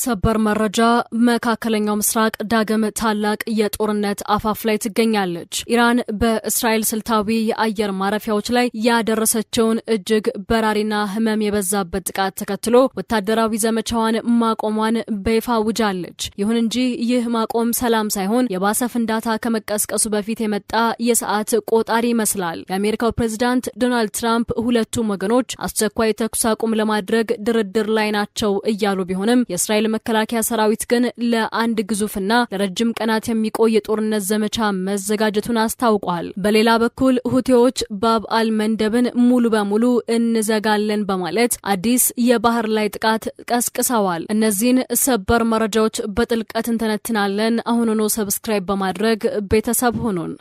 ሰበር መረጃ መካከለኛው ምስራቅ ዳግም ታላቅ የጦርነት አፋፍ ላይ ትገኛለች። ኢራን በእስራኤል ስልታዊ የአየር ማረፊያዎች ላይ ያደረሰችውን እጅግ በራሪና ህመም የበዛበት ጥቃት ተከትሎ ወታደራዊ ዘመቻዋን ማቆሟን በይፋ አውጃለች። ይሁን እንጂ ይህ ማቆም ሰላም ሳይሆን የባሰ ፍንዳታ ከመቀስቀሱ በፊት የመጣ የሰዓት ቆጣሪ ይመስላል። የአሜሪካው ፕሬዝዳንት ዶናልድ ትራምፕ ሁለቱም ወገኖች አስቸኳይ ተኩስ አቁም ለማድረግ ድርድር ላይ ናቸው እያሉ ቢሆንም የእስራኤል መከላከያ ሰራዊት ግን ለአንድ ግዙፍና ለረጅም ቀናት የሚቆይ የጦርነት ዘመቻ መዘጋጀቱን አስታውቋል። በሌላ በኩል ሁቲዎች ባብ አል-መንደብን ሙሉ በሙሉ እንዘጋለን በማለት አዲስ የባህር ላይ ጥቃት ቀስቅሰዋል። እነዚህን ሰበር መረጃዎች በጥልቀት እንተነትናለን። አሁኑኑ ሰብስክራይብ በማድረግ ቤተሰብ ሁኑን።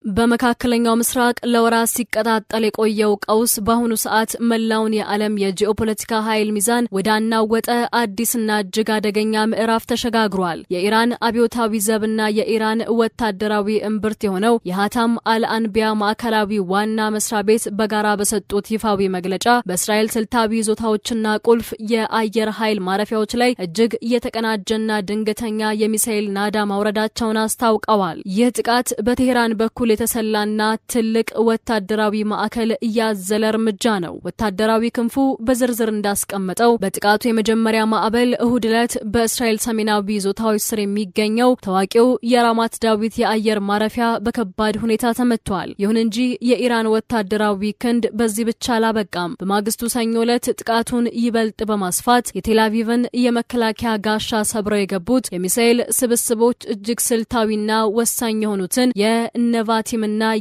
በመካከለኛው ምስራቅ ለወራት ሲቀጣጠል የቆየው ቀውስ በአሁኑ ሰዓት መላውን የዓለም የጂኦፖለቲካ ኃይል ሚዛን ወደ አናወጠ አዲስና እጅግ አደገኛ ምዕራፍ ተሸጋግሯል። የኢራን አብዮታዊ ዘብና የኢራን ወታደራዊ እምብርት የሆነው የሃታም አልአንቢያ ማዕከላዊ ዋና መስሪያ ቤት በጋራ በሰጡት ይፋዊ መግለጫ በእስራኤል ስልታዊ ይዞታዎችና ቁልፍ የአየር ኃይል ማረፊያዎች ላይ እጅግ የተቀናጀና ድንገተኛ የሚሳኤል ናዳ ማውረዳቸውን አስታውቀዋል። ይህ ጥቃት በቴህራን በኩል የተሰላና ትልቅ ወታደራዊ ማዕከል ያዘለ እርምጃ ነው። ወታደራዊ ክንፉ በዝርዝር እንዳስቀመጠው በጥቃቱ የመጀመሪያ ማዕበል እሁድ ዕለት በእስራኤል ሰሜናዊ ይዞታዎች ስር የሚገኘው ታዋቂው የራማት ዳዊት የአየር ማረፊያ በከባድ ሁኔታ ተመቷል። ይሁን እንጂ የኢራን ወታደራዊ ክንድ በዚህ ብቻ አላበቃም። በማግስቱ ሰኞ ዕለት ጥቃቱን ይበልጥ በማስፋት የቴልአቪቭን የመከላከያ ጋሻ ሰብረው የገቡት የሚሳኤል ስብስቦች እጅግ ስልታዊና ወሳኝ የሆኑትን የነቫቲምና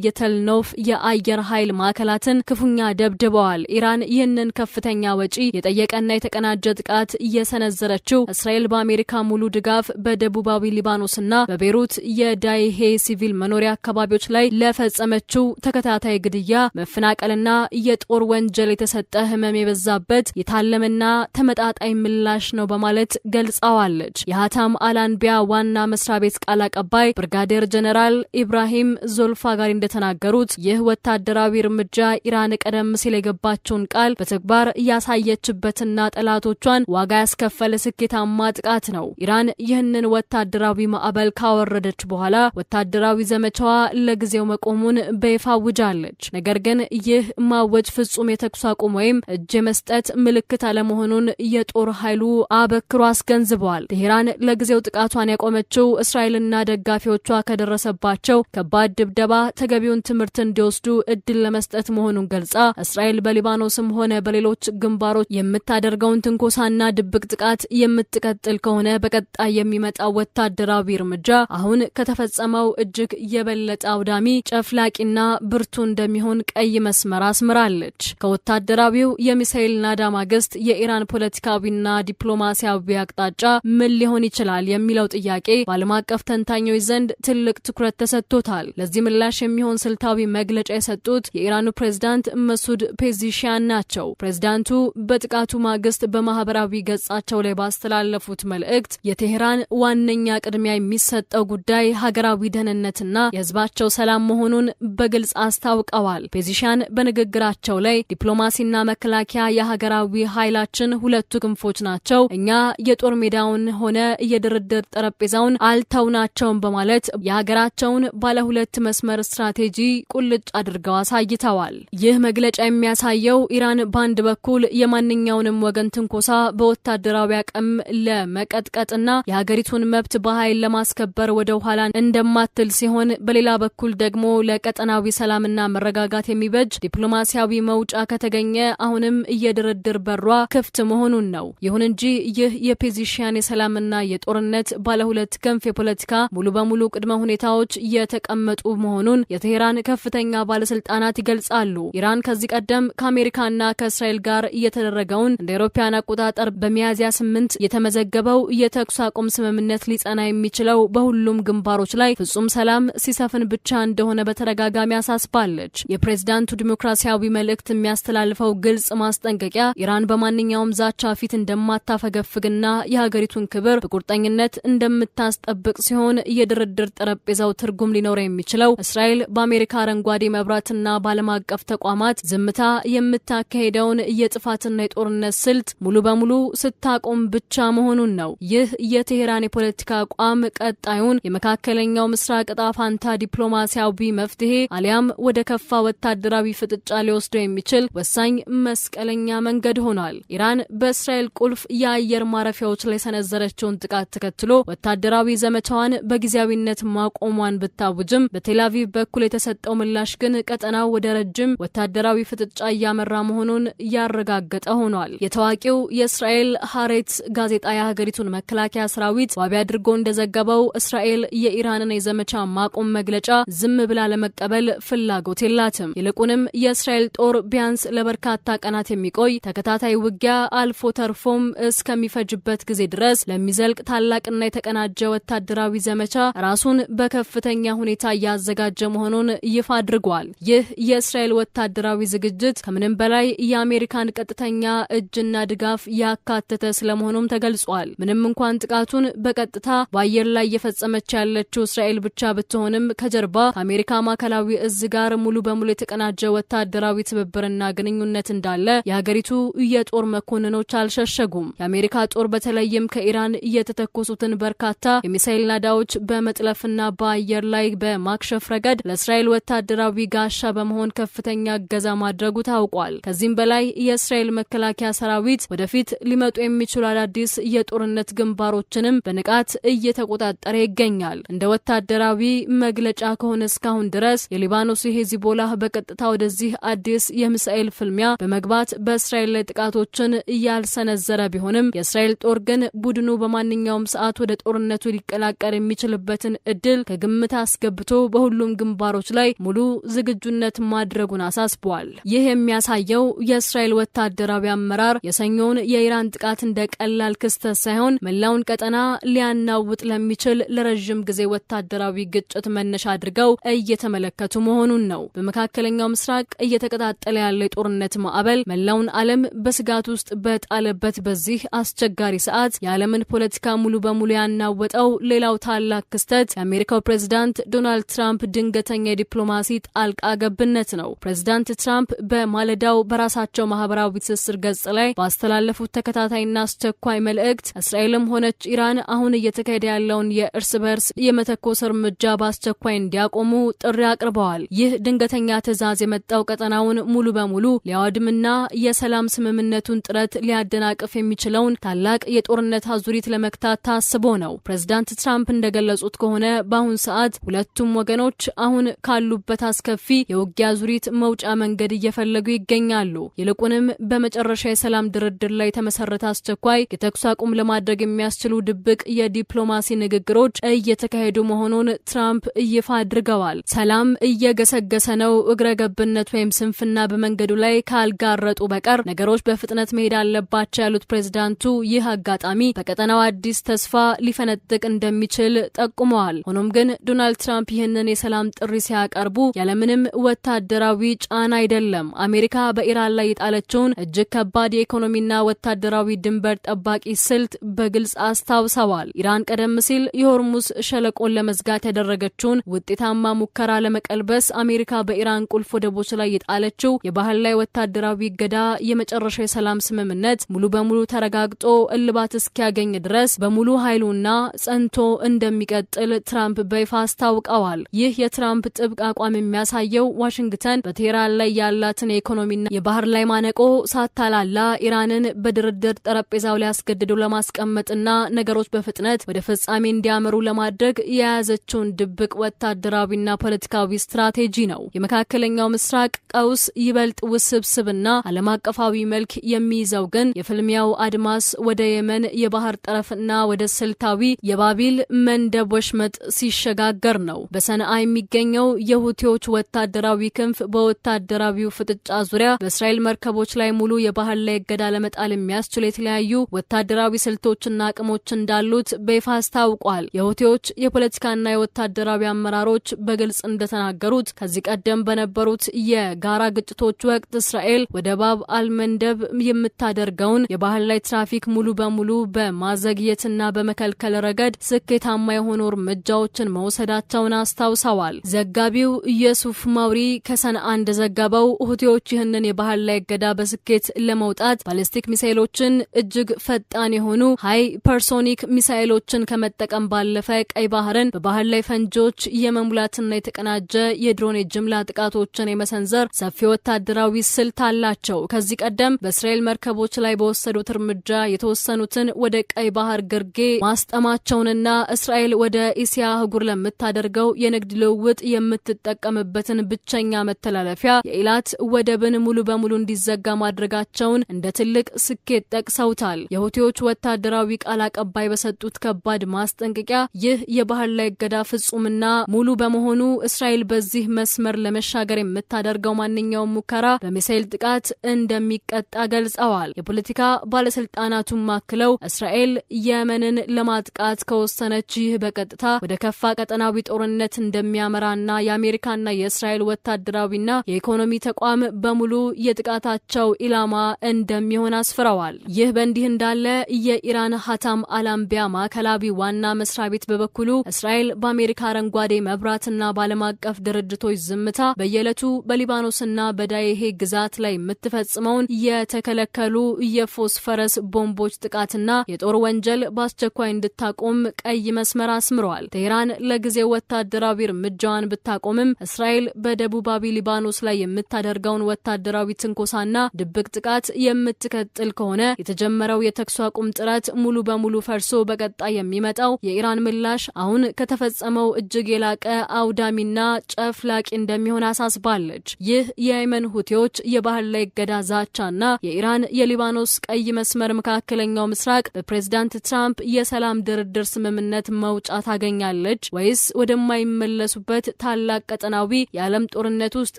የተልኖፍ የአየር ኃይል ማዕከላትን ክፉኛ ደብድበዋል። ኢራን ይህንን ከፍተኛ ወጪ የጠየቀና የተቀናጀ ጥቃት እየሰነዘረችው እስራኤል በአሜሪካ ሙሉ ድጋፍ በደቡባዊ ሊባኖስና በቤሩት የዳይሄ ሲቪል መኖሪያ አካባቢዎች ላይ ለፈጸመችው ተከታታይ ግድያ፣ መፈናቀልና የጦር ወንጀል የተሰጠ ህመም የበዛበት የታለመና ተመጣጣኝ ምላሽ ነው በማለት ገልጸዋለች። የሃታም አልአንቢያ ዋና መስሪያ ቤት ቃል አቀባይ ብርጋዴር ጀነራል ኢብራሂም ዞልፋጋሪ እንደተናገሩት ይህ ወታደራዊ እርምጃ ኢራን ቀደም ሲል የገባቸውን ቃል በተግባር ያሳየችበትና ጠላቶቿን ዋጋ ያስከፈለ ስኬታማ ጥቃት ነው። ኢራን ይህንን ወታደራዊ ማዕበል ካወረደች በኋላ ወታደራዊ ዘመቻዋ ለጊዜው መቆሙን በይፋ አውጃለች። ነገር ግን ይህ ማወጅ ፍጹም የተኩስ አቁም ወይም እጅ መስጠት ምልክት አለመሆኑን የጦር ኃይሉ አበክሮ አስገንዝበዋል። ቴህራን ለጊዜው ጥቃቷን ያቆመችው እስራኤልና ደጋፊዎቿ ከደረሰባቸው ከባድ ድብደባ ተገቢውን ትምህርት እንዲወስዱ እድል ለመስጠት መሆኑን ገልጻ እስራኤል በሊባኖስም ሆነ በሌሎች ግንባሮች የምታደርገውን ትንኮሳና ድብቅ ጥቃት የምትቀጥል ከሆነ በቀጣይ የሚመጣው ወታደራዊ እርምጃ አሁን ከተፈጸመው እጅግ የበለጠ አውዳሚ፣ ጨፍላቂና ብርቱ እንደሚሆን ቀይ መስመር አስምራለች። ከወታደራዊው የሚሳኤል ናዳ ማግስት የኢራን ፖለቲካዊና ዲፕሎማሲያዊ አቅጣጫ ምን ሊሆን ይችላል የሚለው ጥያቄ በዓለም አቀፍ ተንታኞች ዘንድ ትልቅ ትኩረት ተሰጥቶታል። ለዚህ ምላሽ የሚሆን ስልታዊ መግለጫ የሰጡት የኢራኑ ፕሬዝዳንት መሱድ ፔዚሽያን ናቸው። ፕሬዝዳንቱ በጥቃቱ ማግስት በማህበራዊ ገጻቸው ላይ ባስተላለፉት መልእክት የቴህራን ዋነኛ ቅድሚያ የሚሰጠው ጉዳይ ሀገራዊ ደህንነትና የህዝባቸው ሰላም መሆኑን በግልጽ አስታውቀዋል። ፔዚሽያን በንግግራቸው ላይ ዲፕሎማሲና መከላከያ የሀገራዊ ኃይላችን ሁለቱ ክንፎች ናቸው፣ እኛ የጦር ሜዳውን ሆነ የድርድር ጠረጴዛውን አልተውናቸውም በማለት የሀገራቸውን ባለ ሁለት መስመር ስትራቴጂ ቁልጭ አድርገው አሳይተዋል። ይህ መግለጫ የሚያሳየው ኢራን በአንድ በኩል የማንኛውንም ወገን ትንኮሳ በወታደራዊ አቅም ለመቀጥቀጥና የሀገሪቱን መብት በኃይል ለማስከበር ወደ ኋላ እንደማትል ሲሆን፣ በሌላ በኩል ደግሞ ለቀጠናዊ ሰላምና መረጋጋት የሚበጅ ዲፕሎማሲያዊ መውጫ ከተገኘ አሁንም የድርድር በሯ ክፍት መሆኑን ነው። ይሁን እንጂ ይህ የፔዚሽያን የሰላምና የጦርነት ባለ ሁለት ክንፍ የፖለቲካ ሙሉ በሙሉ ቅድመ ሁኔታዎች የተቀመጡ መሆኑን የቴህራን ከፍተኛ ባለስልጣናት ይገልጻሉ። ኢራን ከዚህ ቀደም ከአሜሪካና ከእስራኤል ጋር እየተደረገውን እንደ አውሮፓውያን አቆጣጠር በሚያዝያ 8 የተመዘገበው የተኩስ አቁም ስምምነት ሊጸና የሚችለው በሁሉም ግንባሮች ላይ ፍጹም ሰላም ሲሰፍን ብቻ እንደሆነ በተደጋጋሚ አሳስባለች። የፕሬዝዳንቱ ዲሞክራሲያዊ መልእክት የሚያስተላልፈው ግልጽ ማስጠንቀቂያ ኢራን በማንኛውም ዛቻ ፊት እንደማታፈገፍግና የሀገሪቱን ክብር በቁርጠኝነት እንደምታስጠብቅ ሲሆን የድርድር ጠረጴዛው ትርጉም ሊኖረው የሚችለው እንደሚለው እስራኤል በአሜሪካ አረንጓዴ መብራትና በዓለም አቀፍ ተቋማት ዝምታ የምታካሄደውን የጥፋትና የጦርነት ስልት ሙሉ በሙሉ ስታቆም ብቻ መሆኑን ነው። ይህ የቴሄራን የፖለቲካ አቋም ቀጣዩን የመካከለኛው ምስራቅ ዕጣ ፈንታ ዲፕሎማሲያዊ መፍትሄ አሊያም ወደ ከፋ ወታደራዊ ፍጥጫ ሊወስደው የሚችል ወሳኝ መስቀለኛ መንገድ ሆኗል። ኢራን በእስራኤል ቁልፍ የአየር ማረፊያዎች ላይ ሰነዘረችውን ጥቃት ተከትሎ ወታደራዊ ዘመቻዋን በጊዜያዊነት ማቆሟን ብታውጅም በቴልአቪቭ በኩል የተሰጠው ምላሽ ግን ቀጠናው ወደ ረጅም ወታደራዊ ፍጥጫ እያመራ መሆኑን ያረጋገጠ ሆኗል። የታዋቂው የእስራኤል ሃሬትስ ጋዜጣ የሀገሪቱን መከላከያ ሰራዊት ዋቢ አድርጎ እንደዘገበው እስራኤል የኢራንን የዘመቻ ማቆም መግለጫ ዝም ብላ ለመቀበል ፍላጎት የላትም። ይልቁንም የእስራኤል ጦር ቢያንስ ለበርካታ ቀናት የሚቆይ ተከታታይ ውጊያ አልፎ ተርፎም እስከሚፈጅበት ጊዜ ድረስ ለሚዘልቅ ታላቅና የተቀናጀ ወታደራዊ ዘመቻ ራሱን በከፍተኛ ሁኔታ እያዘጋጀ መሆኑን ይፋ አድርጓል። ይህ የእስራኤል ወታደራዊ ዝግጅት ከምንም በላይ የአሜሪካን ቀጥተኛ እጅና ድጋፍ ያካተተ ስለመሆኑም ተገልጿል። ምንም እንኳን ጥቃቱን በቀጥታ በአየር ላይ እየፈጸመች ያለችው እስራኤል ብቻ ብትሆንም ከጀርባ ከአሜሪካ ማዕከላዊ እዝ ጋር ሙሉ በሙሉ የተቀናጀ ወታደራዊ ትብብርና ግንኙነት እንዳለ የሀገሪቱ የጦር መኮንኖች አልሸሸጉም። የአሜሪካ ጦር በተለይም ከኢራን እየተተኮሱትን በርካታ የሚሳኤል ናዳዎች በመጥለፍና በአየር ላይ በማክሸፍ ረገድ ለእስራኤል ወታደራዊ ጋሻ በመሆን ከፍተኛ እገዛ ማድረጉ ታውቋል። ከዚህም በላይ የእስራኤል መከላከያ ሰራዊት ወደፊት ሊመጡ የሚችሉ አዳዲስ የጦርነት ግንባሮችንም በንቃት እየተቆጣጠረ ይገኛል። እንደ ወታደራዊ መግለጫ ከሆነ እስካሁን ድረስ የሊባኖሱ ሂዝቦላህ በቀጥታ ወደዚህ አዲስ የሚሳኤል ፍልሚያ በመግባት በእስራኤል ላይ ጥቃቶችን እያልሰነዘረ ቢሆንም የእስራኤል ጦር ግን ቡድኑ በማንኛውም ሰዓት ወደ ጦርነቱ ሊቀላቀል የሚችልበትን እድል ከግምት አስገብቶ በሁሉም ግንባሮች ላይ ሙሉ ዝግጁነት ማድረጉን አሳስቧል። ይህ የሚያሳየው የእስራኤል ወታደራዊ አመራር የሰኞውን የኢራን ጥቃት እንደ ቀላል ክስተት ሳይሆን መላውን ቀጠና ሊያናውጥ ለሚችል ለረጅም ጊዜ ወታደራዊ ግጭት መነሻ አድርገው እየተመለከቱ መሆኑን ነው። በመካከለኛው ምስራቅ እየተቀጣጠለ ያለው የጦርነት ማዕበል መላውን ዓለም በስጋት ውስጥ በጣለበት በዚህ አስቸጋሪ ሰዓት የዓለምን ፖለቲካ ሙሉ በሙሉ ያናወጠው ሌላው ታላቅ ክስተት የአሜሪካው ፕሬዝዳንት ዶናልድ ትራምፕ ድንገተኛ የዲፕሎማሲ ጣልቃ ገብነት ነው። ፕሬዝዳንት ትራምፕ በማለዳው በራሳቸው ማህበራዊ ትስስር ገጽ ላይ ባስተላለፉት ተከታታይና አስቸኳይ መልእክት እስራኤልም ሆነች ኢራን አሁን እየተካሄደ ያለውን የእርስ በርስ የመተኮስ እርምጃ በአስቸኳይ እንዲያቆሙ ጥሪ አቅርበዋል። ይህ ድንገተኛ ትዕዛዝ የመጣው ቀጠናውን ሙሉ በሙሉ ሊያወድምና የሰላም ስምምነቱን ጥረት ሊያደናቅፍ የሚችለውን ታላቅ የጦርነት አዙሪት ለመክታት ታስቦ ነው። ፕሬዝዳንት ትራምፕ እንደገለጹት ከሆነ በአሁን ሰዓት ሁለቱም ወገኖች አሁን ካሉበት አስከፊ የውጊያ አዙሪት መውጫ መንገድ እየፈለጉ ይገኛሉ። ይልቁንም በመጨረሻ የሰላም ድርድር ላይ የተመሰረተ አስቸኳይ የተኩስ አቁም ለማድረግ የሚያስችሉ ድብቅ የዲፕሎማሲ ንግግሮች እየተካሄዱ መሆኑን ትራምፕ ይፋ አድርገዋል። ሰላም እየገሰገሰ ነው፣ እግረ ገብነት ወይም ስንፍና በመንገዱ ላይ ካልጋረጡ በቀር ነገሮች በፍጥነት መሄድ አለባቸው ያሉት ፕሬዝዳንቱ ይህ አጋጣሚ በቀጠናው አዲስ ተስፋ ሊፈነጥቅ እንደሚችል ጠቁመዋል። ሆኖም ግን ዶናልድ ትራምፕ ይህንን የሰላም ጥሪ ሲያቀርቡ ያለምንም ወታደራዊ ጫና አይደለም። አሜሪካ በኢራን ላይ የጣለችውን እጅግ ከባድ የኢኮኖሚና ወታደራዊ ድንበር ጠባቂ ስልት በግልጽ አስታውሰዋል። ኢራን ቀደም ሲል የሆርሙዝ ሸለቆን ለመዝጋት ያደረገችውን ውጤታማ ሙከራ ለመቀልበስ አሜሪካ በኢራን ቁልፍ ወደቦች ላይ የጣለችው የባህር ላይ ወታደራዊ እገዳ የመጨረሻ የሰላም ስምምነት ሙሉ በሙሉ ተረጋግጦ እልባት እስኪያገኝ ድረስ በሙሉ ኃይሉና ጸንቶ እንደሚቀጥል ትራምፕ በይፋ አስታውቀዋል። ይህ የትራምፕ ጥብቅ አቋም የሚያሳየው ዋሽንግተን በቴህራን ላይ ያላትን የኢኮኖሚና የባህር ላይ ማነቆ ሳታላላ ኢራንን በድርድር ጠረጴዛው ላይ አስገድዶ ለማስቀመጥና ነገሮች በፍጥነት ወደ ፍጻሜ እንዲያመሩ ለማድረግ የያዘችውን ድብቅ ወታደራዊና ፖለቲካዊ ስትራቴጂ ነው። የመካከለኛው ምስራቅ ቀውስ ይበልጥ ውስብስብና ዓለም አቀፋዊ መልክ የሚይዘው ግን የፍልሚያው አድማስ ወደ የመን የባህር ጠረፍና ወደ ስልታዊ የባቢል መንደብ ወሽመጥ ሲሸጋገር ነው። በሰነአ የሚገኘው የሁቲዎች ወታደራዊ ክንፍ በወታደራዊው ፍጥጫ ዙሪያ በእስራኤል መርከቦች ላይ ሙሉ የባህር ላይ እገዳ ለመጣል የሚያስችሉ የተለያዩ ወታደራዊ ስልቶችና አቅሞች እንዳሉት በይፋ አስታውቋል። የሁቲዎች የፖለቲካና የወታደራዊ አመራሮች በግልጽ እንደተናገሩት ከዚህ ቀደም በነበሩት የጋራ ግጭቶች ወቅት እስራኤል ወደ ባብ አልመንደብ የምታደርገውን የባህር ላይ ትራፊክ ሙሉ በሙሉ በማዘግየትና በመከልከል ረገድ ስኬታማ የሆኑ እርምጃዎችን መውሰዳቸውን አስታውሰዋል። አስታውሰዋል። ዘጋቢው ኢየሱፍ ማውሪ ከሰንዓ እንደዘገበው ሁቲዎች ይህንን የባህር ላይ እገዳ በስኬት ለመውጣት ባሊስቲክ ሚሳኤሎችን እጅግ ፈጣን የሆኑ ሃይፐርሶኒክ ሚሳኤሎችን ከመጠቀም ባለፈ ቀይ ባህርን በባህር ላይ ፈንጆች የመሙላትና የተቀናጀ የድሮን የጅምላ ጥቃቶችን የመሰንዘር ሰፊ ወታደራዊ ስልት አላቸው። ከዚህ ቀደም በእስራኤል መርከቦች ላይ በወሰዱት እርምጃ የተወሰኑትን ወደ ቀይ ባህር ግርጌ ማስጠማቸውንና እስራኤል ወደ እስያ አህጉር ለምታደርገው የንግድ ልውውጥ የምትጠቀምበትን ብቸኛ መተላለፊያ የኢላት ወደብን ሙሉ በሙሉ እንዲዘጋ ማድረጋቸውን እንደ ትልቅ ስኬት ጠቅሰውታል። የሁቲዎች ወታደራዊ ቃል አቀባይ በሰጡት ከባድ ማስጠንቀቂያ ይህ የባህር ላይ እገዳ ፍጹምና ሙሉ በመሆኑ እስራኤል በዚህ መስመር ለመሻገር የምታደርገው ማንኛውም ሙከራ በሚሳኤል ጥቃት እንደሚቀጣ ገልጸዋል። የፖለቲካ ባለስልጣናቱም ማክለው እስራኤል የመንን ለማጥቃት ከወሰነች ይህ በቀጥታ ወደ ከፋ ቀጠናዊ ጦርነት እንደሚያመራና የአሜሪካና የእስራኤል ወታደራዊና የኢኮኖሚ ተቋም በሙሉ የጥቃታቸው ኢላማ እንደሚሆን አስፍረዋል። ይህ በእንዲህ እንዳለ የኢራን ሀታም አልአንቢያ ማዕከላዊ ዋና መስሪያ ቤት በበኩሉ እስራኤል በአሜሪካ አረንጓዴ መብራትና በዓለም አቀፍ ድርጅቶች ዝምታ በየዕለቱ በሊባኖስና በዳይሄ ግዛት ላይ የምትፈጽመውን የተከለከሉ የፎስፈረስ ቦምቦች ጥቃትና የጦር ወንጀል በአስቸኳይ እንድታቆም ቀይ መስመር አስምረዋል። ቴህራን ለጊዜው ወታደራዊ እርምጃዋን ብታቆምም እስራኤል በደቡባዊ ሊባኖስ ላይ የምታደርገውን ወታደራዊ ትንኮሳና ድብቅ ጥቃት የምትቀጥል ከሆነ የተጀመረው የተኩስ አቁም ጥረት ሙሉ በሙሉ ፈርሶ በቀጣይ የሚመጣው የኢራን ምላሽ አሁን ከተፈጸመው እጅግ የላቀ አውዳሚና ጨፍላቂ እንደሚሆን አሳስባለች። ይህ የየመን ሁቲዎች የባህር ላይ እገዳ ዛቻና የኢራን የሊባኖስ ቀይ መስመር መካከለኛው ምስራቅ በፕሬዝዳንት ትራምፕ የሰላም ድርድር ስምምነት መውጫ ታገኛለች ወይስ ወደማይመለሱበት ታላቅ ቀጠናዊ የዓለም ጦርነት ውስጥ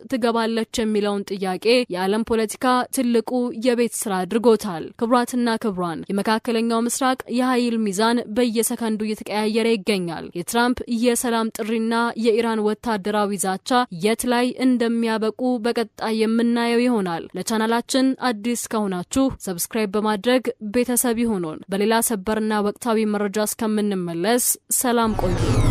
ትገባለች የሚለውን ጥያቄ የዓለም ፖለቲካ ትልቁ የቤት ስራ አድርጎታል። ክቡራትና ክቡራን፣ የመካከለኛው ምስራቅ የኃይል ሚዛን በየሰከንዱ እየተቀያየረ ይገኛል። የትራምፕ የሰላም ጥሪና የኢራን ወታደራዊ ዛቻ የት ላይ እንደሚያበቁ በቀጣይ የምናየው ይሆናል። ለቻናላችን አዲስ ከሆናችሁ ሰብስክራይብ በማድረግ ቤተሰብ ይሁኑን። በሌላ ሰበርና ወቅታዊ መረጃ እስከምንመለስ ሰላም ቆዩ።